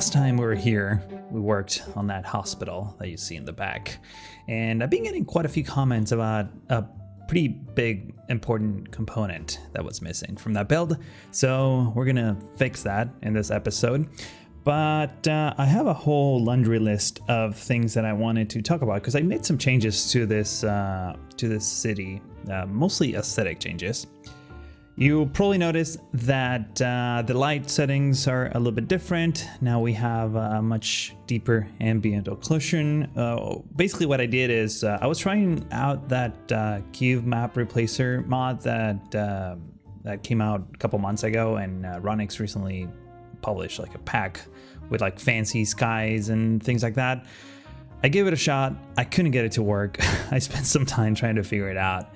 last time we were here, we worked on that hospital that you see in the back. And I've been getting quite a few comments about a pretty big, important component that was missing from that build. So we're gonna fix that in this episode. But I have a whole laundry list of things that I wanted to talk about because I made some changes to this city, mostly aesthetic changes. You'll probably notice that the light settings are a little bit different. Now we have a much deeper ambient occlusion. Basically what I did is I was trying out that cube map replacer mod that came out a couple months ago, and Ronix recently published like a pack with like fancy skies and things like that. I gave it a shot. I couldn't get it to work. I spent some time trying to figure it out.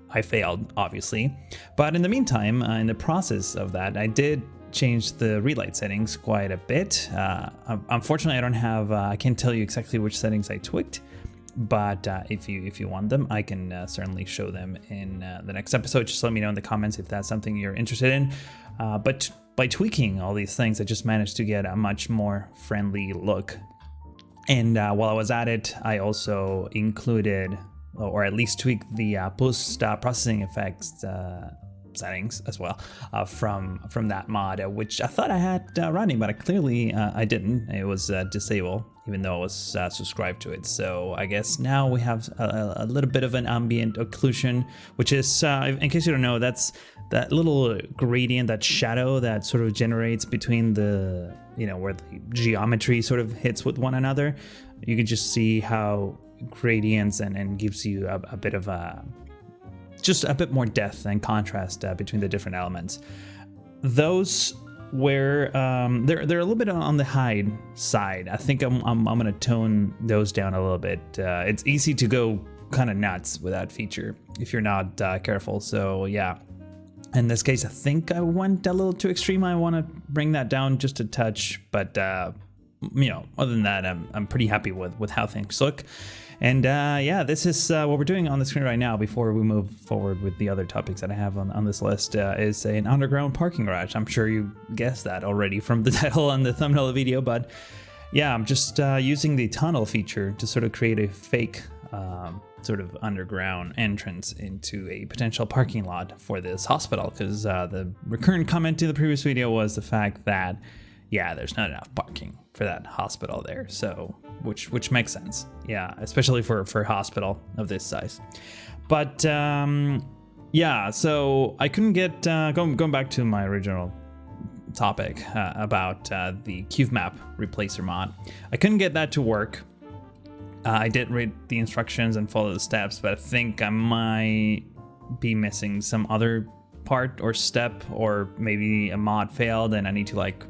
I failed, obviously. But in the meantime, in the process of that, I did change the relight settings quite a bit. Unfortunately, I don't have, I can't tell you exactly which settings I tweaked, but if you want them, I can certainly show them in the next episode. Just let me know in the comments if that's something you're interested in. But by tweaking all these things, I just managed to get a much more friendly look. And while I was at it, I also included, or at least tweak the post-processing effects settings as well from that mod, which I thought I had running, but clearly I didn't. It was disabled, even though I was subscribed to it. So I guess now we have a little bit of an ambient occlusion, which is, in case you don't know, that's that little gradient, that shadow that sort of generates between the, where the geometry sort of hits with one another. You can just see how gradients and gives you a bit of just a bit more depth and contrast between the different elements. Those were they're a little bit on the high side. I think I'm gonna tone those down a little bit. It's easy to go kind of nuts with that feature if you're not careful. So yeah, in this case I think I went a little too extreme. I want to bring that down just a touch, but other than that, I'm pretty happy with how things look. And yeah, this is what we're doing on the screen right now before we move forward with the other topics that I have on this list, is an underground parking garage. I'm sure you guessed that already from the title and the thumbnail of the video, but yeah, I'm just using the tunnel feature to sort of create a fake sort of underground entrance into a potential parking lot for this hospital, because the recurrent comment in the previous video was the fact that, yeah, there's not enough parking for that hospital there, so which makes sense, yeah, especially for a hospital of this size. But yeah, so I couldn't get going back to my original topic about the cube map replacer mod. I couldn't get that to work. I did read the instructions and follow the steps, but I think I might be missing some other part or step, or maybe a mod failed and I need to like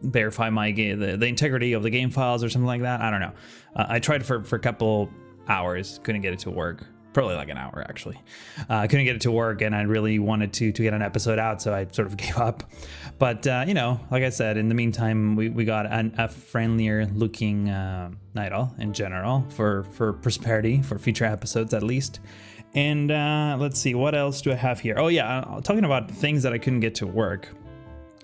verify my game, the integrity of the game files or something like that. I don't know. I tried for a couple hours, couldn't get it to work. Probably like an hour actually. I couldn't get it to work, and I really wanted to get an episode out, so I sort of gave up. But like I said, in the meantime, we got a friendlier looking Nydal in general for prosperity, for future episodes at least. And let's see, what else do I have here? Oh yeah, talking about things that I couldn't get to work.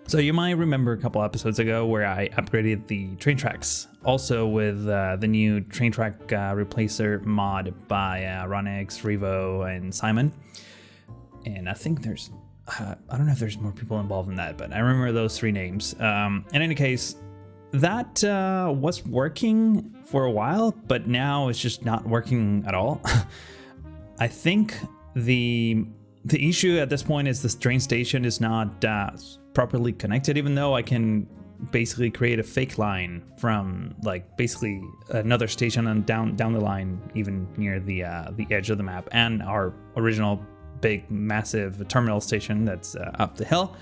So you might remember a couple episodes ago where I upgraded the train tracks, also with the new train track replacer mod by Ronix, Revo, and Simon. And I think there's, I don't know if there's more people involved in that, but I remember those three names. In any case, that was working for a while, but now it's just not working at all. I think the issue at this point is this train station is not properly connected, even though I can basically create a fake line from like basically another station and down the line, even near the edge of the map, and our original big massive terminal station that's up the hill.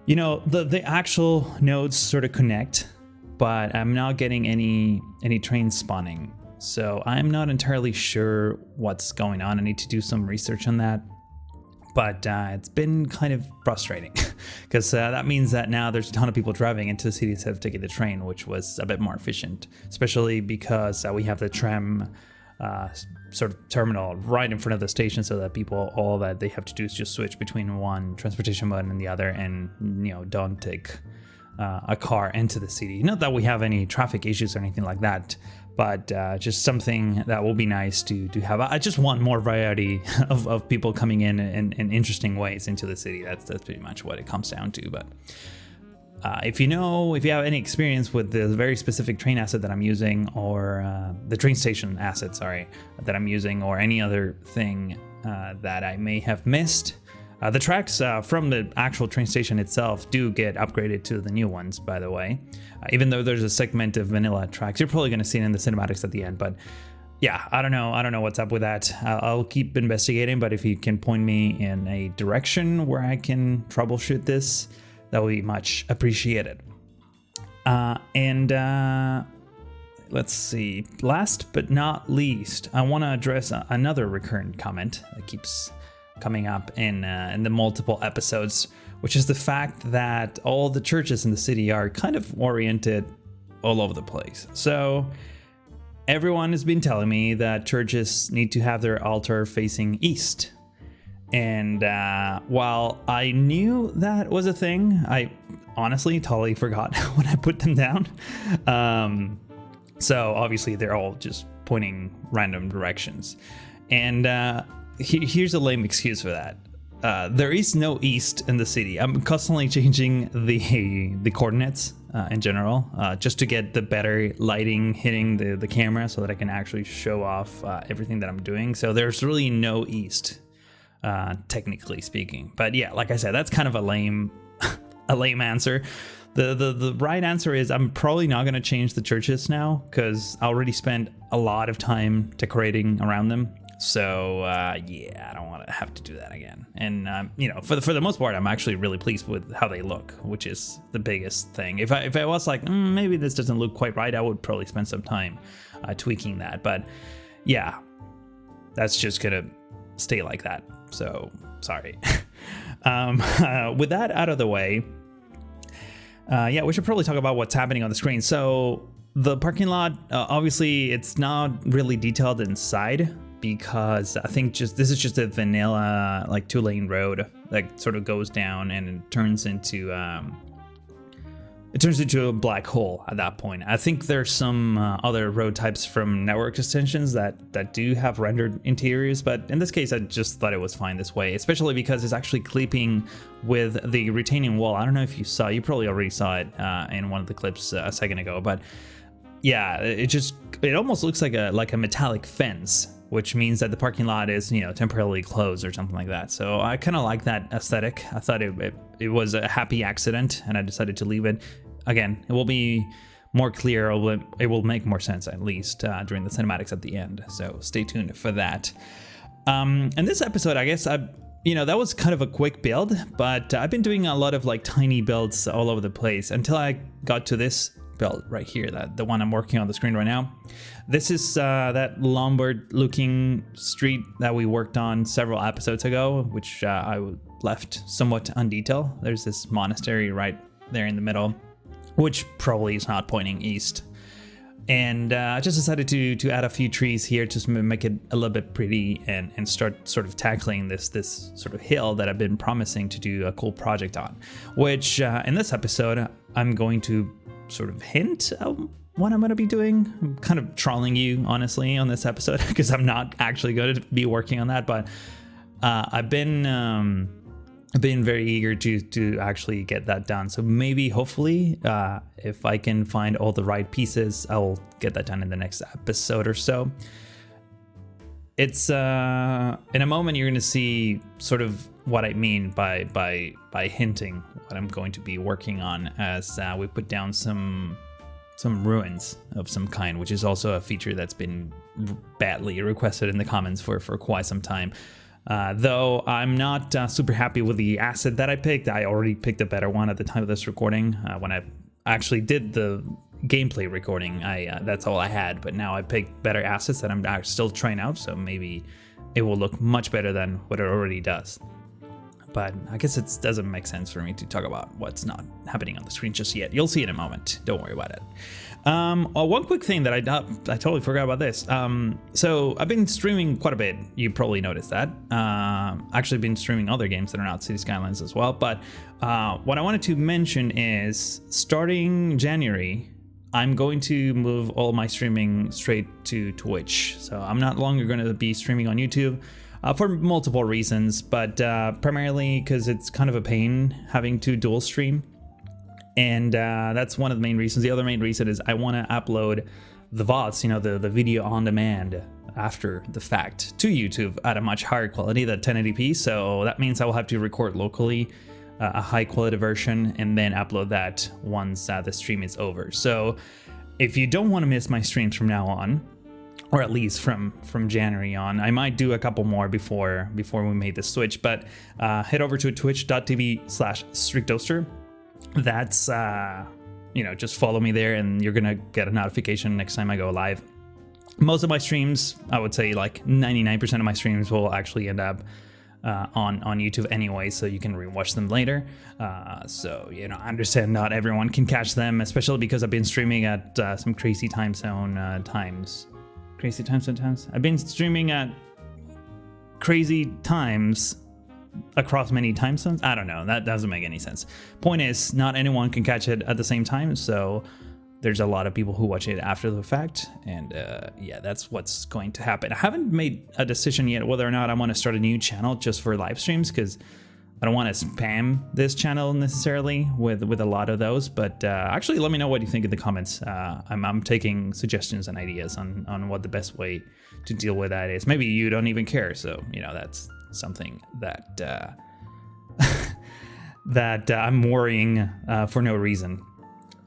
The actual nodes sort of connect, but I'm not getting any train spawning, so I'm not entirely sure what's going on. I need to do some research on that. But it's been kind of frustrating because that means that now there's a ton of people driving into the city instead of taking the train, which was a bit more efficient, especially because we have the tram sort of terminal right in front of the station, so that people, all that they have to do is just switch between one transportation mode and the other, and don't take a car into the city. Not that we have any traffic issues or anything like that, but just something that will be nice to have. I just want more variety of people coming in interesting ways into the city. That's pretty much what it comes down to. But if you have any experience with the very specific train asset that I'm using, or the train station asset, that I'm using, or any other thing that I may have missed, the tracks from the actual train station itself do get upgraded to the new ones, by the way. Even though there's a segment of vanilla tracks, you're probably going to see it in the cinematics at the end. But yeah, I don't know what's up with that. I'll keep investigating, but if you can point me in a direction where I can troubleshoot this, that would be much appreciated. Let's see. Last but not least, I want to address another recurrent comment that keeps coming up in the multiple episodes, which is the fact that all the churches in the city are kind of oriented all over the place. So everyone has been telling me that churches need to have their altar facing east. And while I knew that was a thing, I honestly totally forgot when I put them down. So obviously they're all just pointing random directions. And here's a lame excuse for that. There is no east in the city. I'm constantly changing the coordinates in general, just to get the better lighting hitting the camera so that I can actually show off everything that I'm doing. So there's really no east, technically speaking. But yeah, like I said, that's kind of a lame answer. The right answer is I'm probably not going to change the churches now, because I already spent a lot of time decorating around them. So yeah, I don't want to have to do that again. And for the most part, I'm actually really pleased with how they look, which is the biggest thing. If I was like, maybe this doesn't look quite right, I would probably spend some time tweaking that. But yeah, that's just gonna stay like that. So sorry. With that out of the way, yeah, we should probably talk about what's happening on the screen. So the parking lot, obviously, it's not really detailed inside, because I think this is just a vanilla like 2-lane road that sort of goes down and it turns into a black hole at that point. I think there's some other road types from network extensions that do have rendered interiors, but in this case I just thought it was fine this way, especially because it's actually clipping with the retaining wall. I don't know if you probably already saw it in one of the clips a second ago, but yeah, it almost looks like a metallic fence, which means that the parking lot is, temporarily closed or something like that. So I kind of like that aesthetic. I thought it was a happy accident, and I decided to leave it. Again, it will be more clear. It will make more sense, at least during the cinematics at the end. So stay tuned for that. And this episode, I guess that was kind of a quick build, but I've been doing a lot of like tiny builds all over the place until I got to this build right here, the one I'm working on the screen right now. This is that Lombard looking street that we worked on several episodes ago, which I left somewhat undetailed. There's this monastery right there in the middle, which probably is not pointing east. And I just decided to add a few trees here just to make it a little bit pretty and start sort of tackling this sort of hill that I've been promising to do a cool project on, which in this episode I'm going to sort of hint what I'm going to be doing. I'm kind of trolling you, honestly, on this episode, because I'm not actually going to be working on that, but I've been very eager to actually get that done. So maybe, hopefully, if I can find all the right pieces, I'll get that done in the next episode or so. It's in a moment you're going to see sort of what I mean by hinting what I'm going to be working on, as we put down some ruins of some kind, which is also a feature that's been badly requested in the comments for quite some time. Though I'm not super happy with the asset that I picked. I already picked a better one at the time of this recording. When I actually did the gameplay recording, that's all I had, but now I picked better assets that I'm still trying out, so maybe it will look much better than what it already does. But I guess it doesn't make sense for me to talk about what's not happening on the screen just yet. You'll see in a moment. Don't worry about it. One quick thing that I totally forgot about this. So I've been streaming quite a bit. You probably noticed that. Actually been streaming other games that are not City Skylines as well. But what I wanted to mention is starting January, I'm going to move all my streaming straight to Twitch. So I'm not longer going to be streaming on YouTube for multiple reasons, but primarily because it's kind of a pain having to dual stream. And that's one of the main reasons. The other main reason is I want to upload the VODs, you know, the video on demand after the fact to YouTube at a much higher quality, than 1080p. So that means I will have to record locally a high quality version and then upload that once the stream is over. So if you don't want to miss my streams from now on, or at least from January on, I might do a couple more before we made the switch, but head over to twitch.tv/StreakToaster. That's you know, just follow me there and you're gonna get a notification next time I go live. Most of my streams, I would say like 99% of my streams will actually end up on YouTube anyway, so you can rewatch them later. So, you know, I understand not everyone can catch them, especially because I've been streaming at some crazy time zone times. Crazy time zone times? I've been streaming at crazy times across many time zones. I don't know, that doesn't make any sense. Point is, not anyone can catch it at the same time, so there's a lot of people who watch it after the fact, and yeah, that's what's going to happen. I haven't made a decision yet whether or not I want to start a new channel just for live streams, because I don't want to spam this channel necessarily with a lot of those, but actually let me know what you think in the comments. I'm taking suggestions and ideas on what the best way to deal with that is. Maybe you don't even care, so, you know, that's something that that I'm worrying for no reason.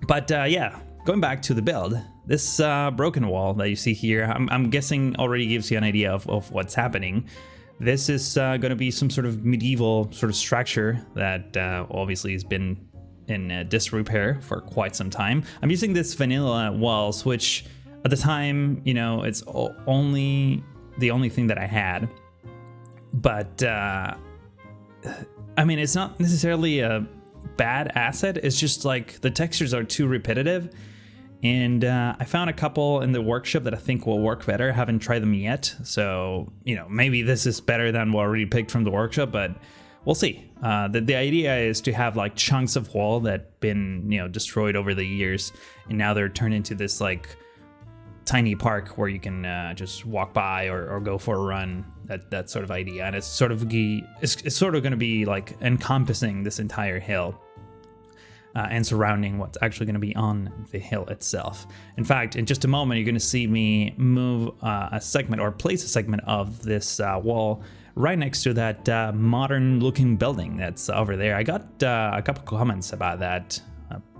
But yeah, going back to the build, this broken wall that you see here, I'm guessing already gives you an idea of what's happening. This is going to be some sort of medieval sort of structure that obviously has been in disrepair for quite some time. I'm using this vanilla walls, which at the time, you know, it's the only thing that I had. But I mean, it's not necessarily a bad asset. It's just like the textures are too repetitive, and I found a couple in the workshop that I think will work better. I haven't tried them yet, so, you know, maybe this is better than what I already picked from the workshop, but we'll see. The idea is to have like chunks of wall that been, you know, destroyed over the years, and now they're turned into this like tiny park where you can just walk by or go for a run. That sort of idea, and it's sort of going to be like encompassing this entire hill and surrounding what's actually going to be on the hill itself. In fact, in just a moment, you're going to see me move a segment or place a segment of this wall right next to that modern-looking building that's over there. I got a couple comments about that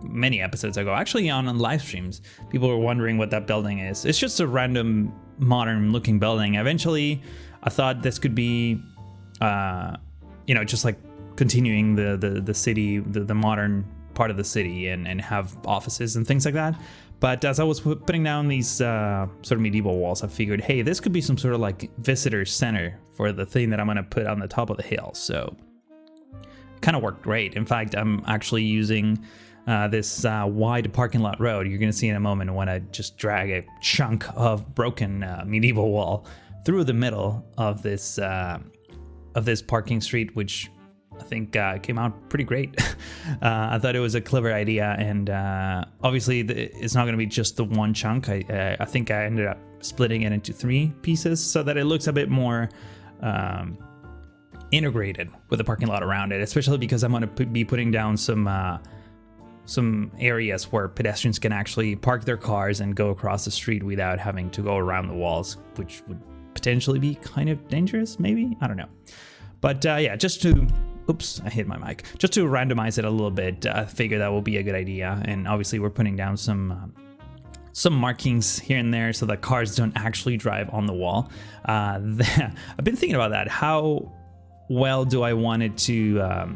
many episodes ago, actually on live streams. People were wondering what that building is. It's just a random modern-looking building. Eventually, I thought this could be, you know, just like continuing the city, the modern part of the city, and have offices and things like that. But as I was putting down these sort of medieval walls, I figured, hey, this could be some sort of like visitor center for the thing that I'm going to put on the top of the hill. So kind of worked great. In fact, I'm actually using this wide parking lot road. You're going to see in a moment when I just drag a chunk of broken medieval wall through the middle of this parking street, which I think came out pretty great. I thought it was a clever idea, and obviously it's not going to be just the one chunk. I think I ended up splitting it into 3 pieces so that it looks a bit more integrated with the parking lot around it, especially because I'm going to be putting down some areas where pedestrians can actually park their cars and go across the street without having to go around the walls, which would potentially be kind of dangerous, maybe? I don't know. But yeah, just to... Oops, I hit my mic. Just to randomize it a little bit, I figure that will be a good idea. And obviously we're putting down some markings here and there so that cars don't actually drive on the wall. I've been thinking about that. How well do I want it to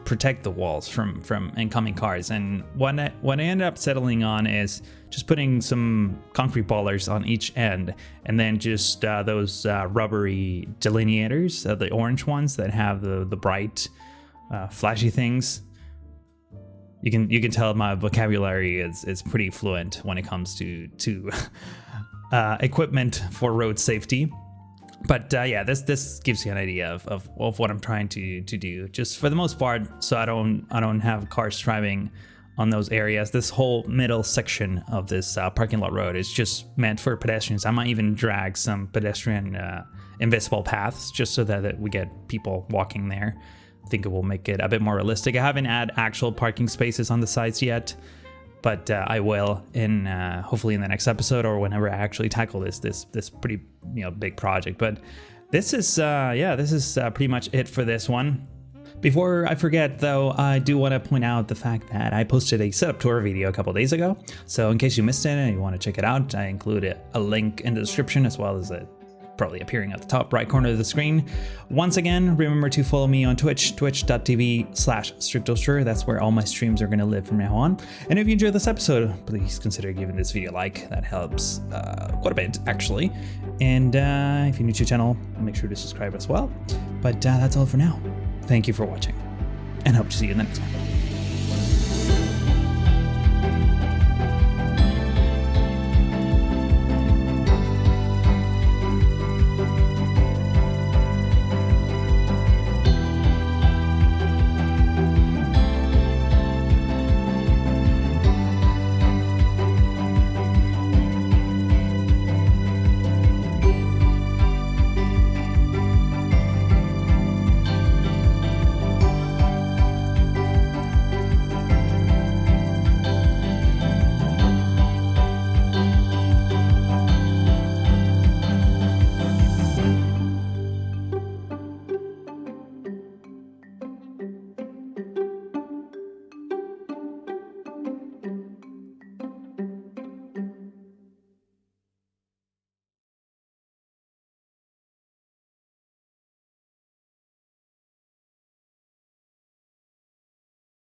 protect the walls from incoming cars? And what I ended up settling on is just putting some concrete bollards on each end, and then just those rubbery delineators, the orange ones that have the bright flashy things. You can tell my vocabulary is pretty fluent when it comes to equipment for road safety. But yeah, this gives you an idea of what I'm trying to do, just for the most part, so I don't have cars driving on those areas. This whole middle section of this parking lot road is just meant for pedestrians. I might even drag some pedestrian invisible paths just so that we get people walking there. I think it will make it a bit more realistic. I haven't added actual parking spaces on the sides yet, but I will in hopefully in the next episode or whenever I actually tackle this pretty big project. But this is pretty much it for this one. Before I forget though, I do want to point out the fact that I posted a setup tour video a couple days ago. So in case you missed it and you want to check it out, I included a link in the description as well as it probably appearing at the top right corner of the screen. Once again, remember to follow me on Twitch, twitch.tv/strictoaster. That's where all my streams are going to live from now on. And if you enjoyed this episode, please consider giving this video a like. That helps quite a bit, actually. And if you're new to the channel, make sure to subscribe as well. But that's all for now. Thank you for watching, and hope to see you in the next one.